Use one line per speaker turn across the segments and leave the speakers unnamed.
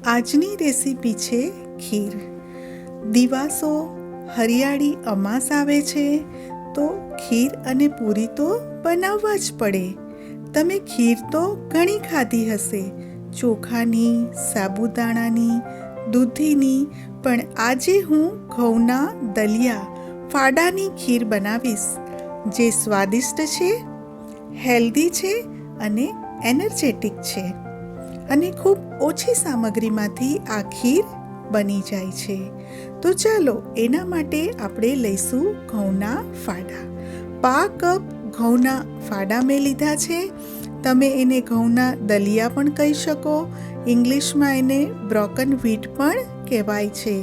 આજની રેસીપી છે ખીર. દિવાસો, હરિયાળી અમાસ આવે છે તો ખીર અને પૂરી તો બનાવવા જ પડે. તમે ખીર તો ઘણી ખાધી હશે, ચોખાની, સાબુદાણાની, દૂધીની, પણ આજે હું ઘઉંના દલિયા ફાડાની ખીર બનાવીશ, જે સ્વાદિષ્ટ છે, હેલ્ધી છે અને એનર્જેટિક છે. અને ખૂબ ઓછી સામગ્રીમાંથી આ ખીર બની જાય છે. તો ચાલો એના માટે આપણે લઈશું ઘઉંના ફાડા. 5 કપ ઘઉંના ફાડા મેં લીધા છે. તમે એને ઘઉંના દલિયા પણ કહી શકો, ઇંગ્લિશમાં એને બ્રોકન વ્હીટ પણ કહેવાય છે.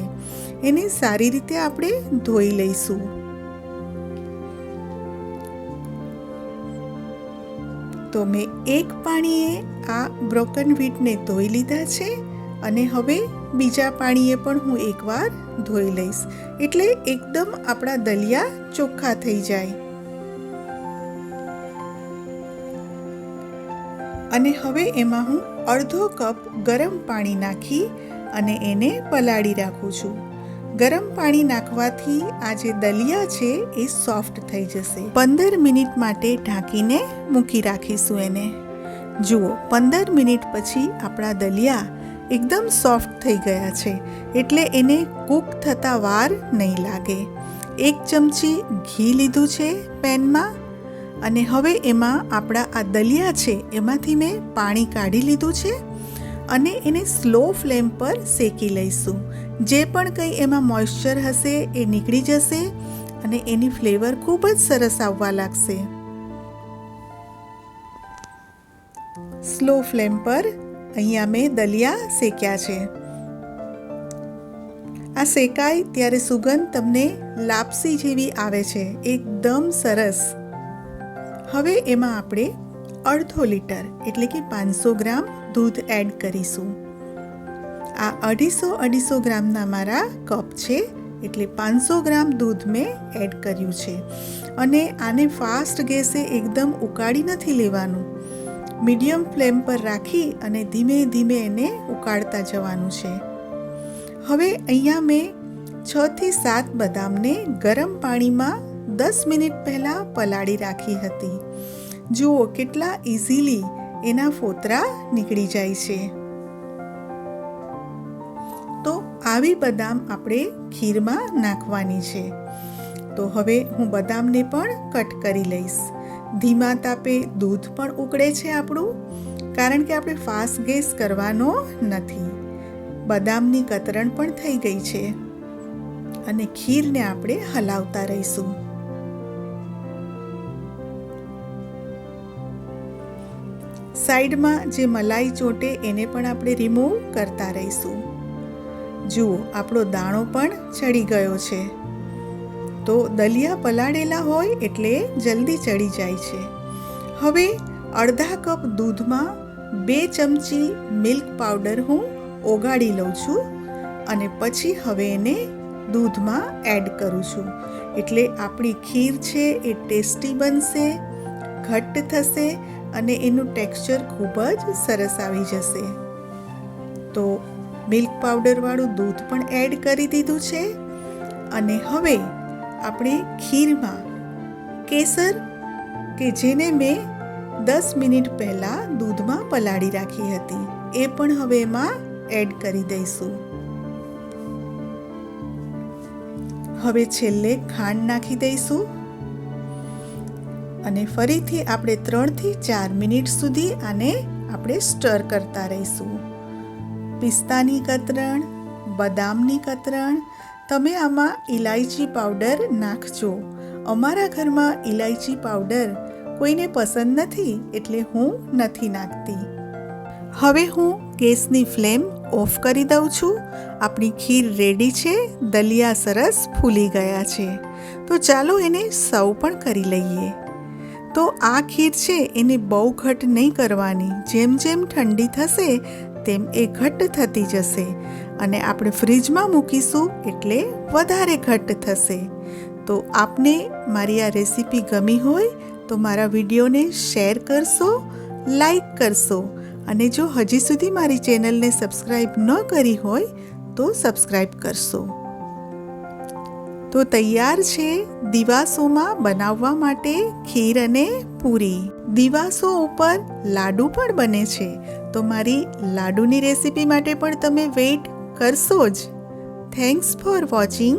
એને સારી રીતે આપણે ધોઈ લઈશું. તો મેં એક પાણીએ આ બ્રોકન વ્હીટને ધોઈ લીધા છે અને હવે બીજા પાણીએ પણ હું એકવાર ધોઈ લઈશ, એટલે એકદમ આપણા દલિયા ચોખ્ખા થઈ જાય. અને હવે એમાં હું અડધો કપ ગરમ પાણી નાખી અને એને પલાળી રાખું છું. ગરમ પાણી નાખવાથી આ જે દલિયા છે એ સોફ્ટ થઈ જશે. 15 મિનિટ માટે ઢાંકીને મૂકી રાખીશું એને. જુઓ, 15 મિનિટ પછી આપણા દલિયા એકદમ સોફ્ટ થઈ ગયા છે, એટલે એને કૂક થતાં વાર નહીં લાગે. 1 ચમચી ઘી લીધું છે પેનમાં અને હવે એમાં આપણા આ દલિયા છે એમાંથી મેં પાણી કાઢી લીધું છે અને એને સ્લો ફ્લેમ પર શેકી લઈશું. જે પણ કંઈ એમાં મોઇશ્ચર હશે એ નીકળી જશે અને એની ફ્લેવર ખૂબ જ સરસ આવવા લાગશે. સ્લો ફ્લેમ પર અહીંયા મેં દલિયા શેક્યા છે. આ શેકાય ત્યારે સુગંધ તમને લાપસી જેવી આવે છે, એકદમ સરસ. હવે એમાં આપણે અડધો લીટર એટલે કે 500 ગ્રામ દૂધ એડ કરીશું. આ 250 ગ્રામના મારા કપ છે, એટલે 500 ગ્રામ દૂધ મેં એડ કર્યું છે. અને આને ફાસ્ટ ગેસે એકદમ ઉકાળી નથી લેવાનું, મીડિયમ ફ્લેમ પર રાખી અને ધીમે ધીમે એને ઉકાળતા જવાનું છે. હવે અહીંયા મેં 6 થી 7 બદામને ગરમ પાણીમાં 10 મિનિટ પહેલાં પલાળી રાખી હતી. જુઓ કેટલા ઇઝીલી એના ફોતરા નીકળી જાય છે. તો આવી બદામ આપણે ખીરમાં નાખવાની છે. તો હવે હું બદામને પણ કટ કરી લઈશ. ધીમા તાપે દૂધ પણ ઉકળે છે આપણું, કારણ કે આપણે ફાસ્ટ ગેસ કરવાનો નથી. બદામની કતરણ પણ થઈ ગઈ છે અને ખીરને આપણે હલાવતા રહીશું. સાઈડમાં જે મલાઈ ચોટે એને પણ આપણે રિમૂવ કરતા રહીશું. જુઓ, આપણો દાણો પણ ચડી ગયો છે. તો દલિયા પલાળેલા હોય એટલે જલ્દી ચડી જાય છે. હવે અડધા કપ દૂધમાં 2 ચમચી મિલ્ક પાવડર હું ઓગાળી લઉં છું અને પછી હવે એને દૂધમાં એડ કરું છું. એટલે આપણી ખીર છે એ ટેસ્ટી બનશે, ઘટ્ટ થશે અને એનું ટેક્સચર ખૂબ જ સરસ આવી જશે. તો મિલ્ક પાવડરવાળું દૂધ પણ એડ કરી દીધું છે અને હવે આપણે ખીરમાં કેસર, કે જેને મેં 10 મિનિટ પહેલાં દૂધમાં પલાળી રાખી હતી, એ પણ હવે એમાં એડ કરી દઈશું. હવે છેલ્લે ખાંડ નાખી દઈશું અને ફરીથી આપણે 3 થી 4 મિનિટ સુધી આને આપણે સ્ટર કરતા રહીશું. પિસ્તાની કતરણ, બદામની કતરણ, તમે આમાં ઇલાયચી પાવડર નાખજો. અમારા ઘરમાં ઇલાયચી પાવડર કોઈને પસંદ નથી, એટલે હું નથી નાખતી. હવે હું ગેસની ફ્લેમ ઓફ કરી દઉં છું. આપણી ખીર રેડી છે, દલિયા સરસ ફૂલી ગયા છે. તો ચાલો એને સર્વ પણ કરી લઈએ. તો આ ખીર છે એને બહુ ઘટ નહીં કરવાની. જેમ જેમ ઠંડી થશે તેમ એ ઘટ્ટ થતી જશે અને આપણે ફ્રીજમાં મૂકીશું એટલે વધારે ઘટ્ટ થશે. તો આપને મારી આ રેસીપી ગમી હોય તો મારા વિડીયોને શેર કરશો, લાઈક કરશો અને જો હજી સુધી મારી ચેનલને સબસ્ક્રાઈબ ન કરી હોય તો સબસ્ક્રાઈબ કરશો. તો તૈયાર છે દિવાસોમાં બનાવવા માટે ખીર અને પૂરી. દિવાસો ઉપર લાડુ પણ બને છે, તો મારી લાડુની રેસીપી માટે પણ તમે વેઇટ કરશો જ. Thanks for watching.